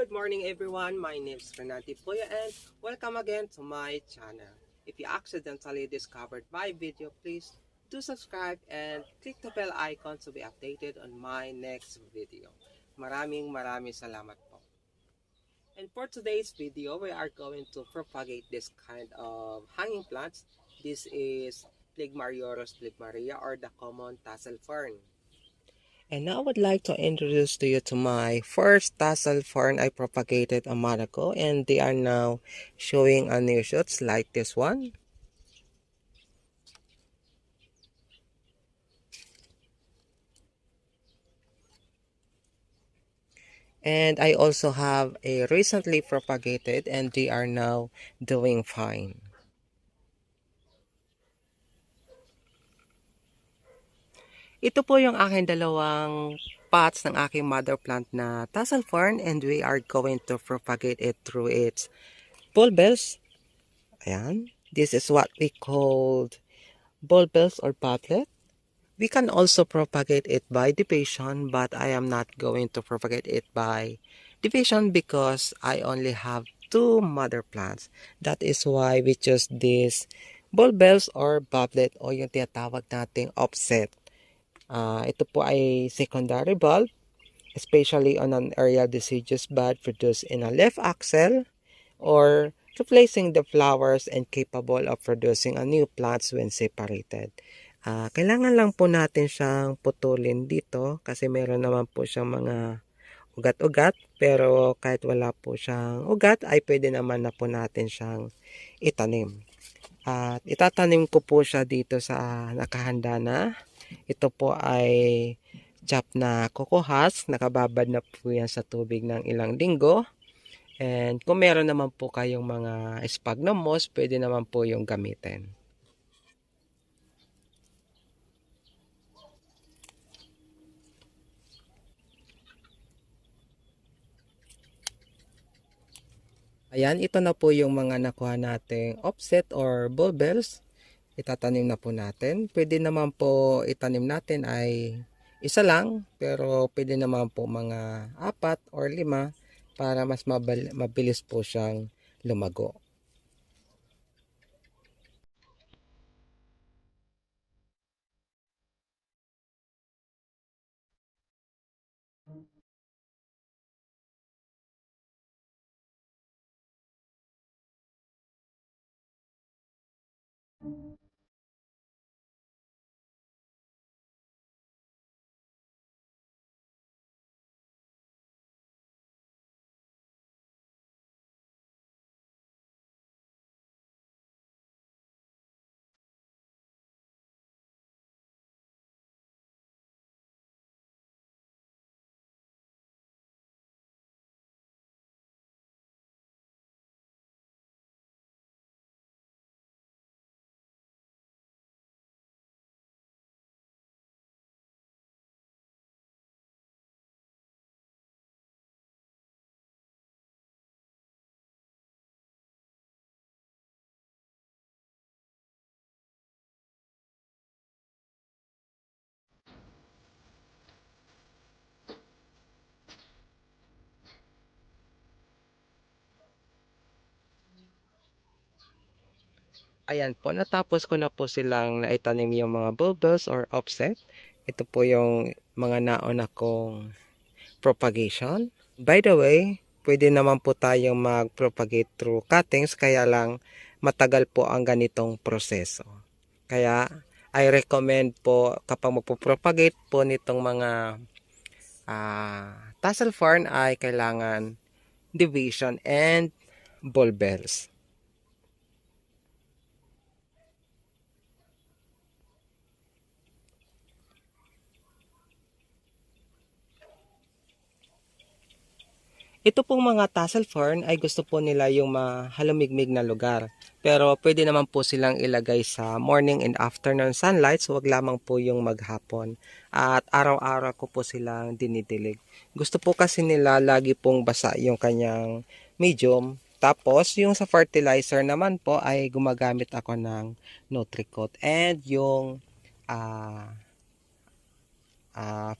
Good morning everyone, my name is Renati Puya and welcome again to my channel. If you accidentally discovered my video, please do subscribe and click the bell icon to be updated on my next video. Maraming salamat po. And for today's video, we are going to propagate this kind of hanging plants. This is Pligmarioros pligmaria or the common tassel fern. And now I would like to introduce to you to my first tassel fern I propagated a month ago, and they are now showing a new shoots like this one. And I also have a recently propagated and they are now doing fine. Ito po yung aking dalawang pots ng aking mother plant na tassel fern, and we are going to propagate it through its bulbils. Ayan. This is what we called bulbils or bobblet. We can also propagate it by division, but I am not going to propagate it by division because I only have two mother plants. That is why we choose this bulbils or bobblet o yung tinatawag nating offset. Ito po ay secondary bulb, especially on an aerial deciduous bud produced in a leaf axil or replacing the flowers and capable of producing a new plants when separated. Kailangan lang po natin siyang putulin dito kasi meron naman po siyang mga ugat-ugat, pero kahit wala po siyang ugat ay pwede naman na po natin siyang itanim. At itatanim ko po siya dito sa nakahanda na. Ito po ay chop na kukuhas, nakababad na po yan sa tubig ng ilang linggo. And kung meron naman po kayong mga sphagnum moss, pwede naman po yung gamitin. Ayan, ito na po yung mga nakuha nating offset or bulbils. Itatanim na po natin. Pwede naman po itanim natin ay isa lang, pero pwede naman po mga 4 or 5 para mas mabilis po siyang lumago. Ayan po, natapos ko na po silang naitanim yung mga bulbils or offset. Ito po yung mga nauna kong propagation. By the way, pwede naman po tayong mag-propagate through cuttings, kaya lang matagal po ang ganitong proseso. Kaya I recommend po kapag magpo-propagate po nitong mga tassel fern ay kailangan division and bulbils. Ito pong mga tassel fern ay gusto po nila yung mahalumigmig na lugar. Pero pwede naman po silang ilagay sa morning and afternoon sunlight, so wag lamang po yung maghapon. At araw-araw ko po silang dinidilig. Gusto po kasi nila lagi pong basa yung kanyang medium. Tapos yung sa fertilizer naman po ay gumagamit ako ng Nutricoat. And yung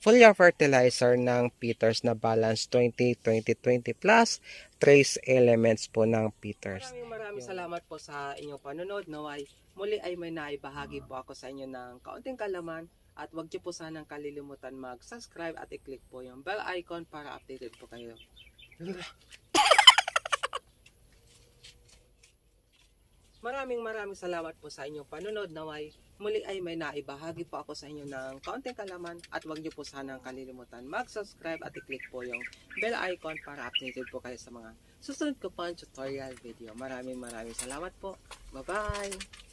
foliar fertilizer ng Peters na Balance 20-20-20 plus trace elements po ng Peters. Maraming salamat po sa inyong panonood. Naway muli ay may naibahagi po ako sa inyo ng kaunting kalaman at huwag niyo po sanang kalilimutan mag-subscribe at i-click po yung bell icon para updated po kayo. Maraming salamat po sa inyong panonood. Naway muli ay may naibahagi po ako sa inyo ng kaunting kalaman at huwag niyo po sanang kalilimutan mag-subscribe at i-click po yung bell icon para updated po kayo sa mga susunod ko pang tutorial video. Maraming salamat po. Bye-bye!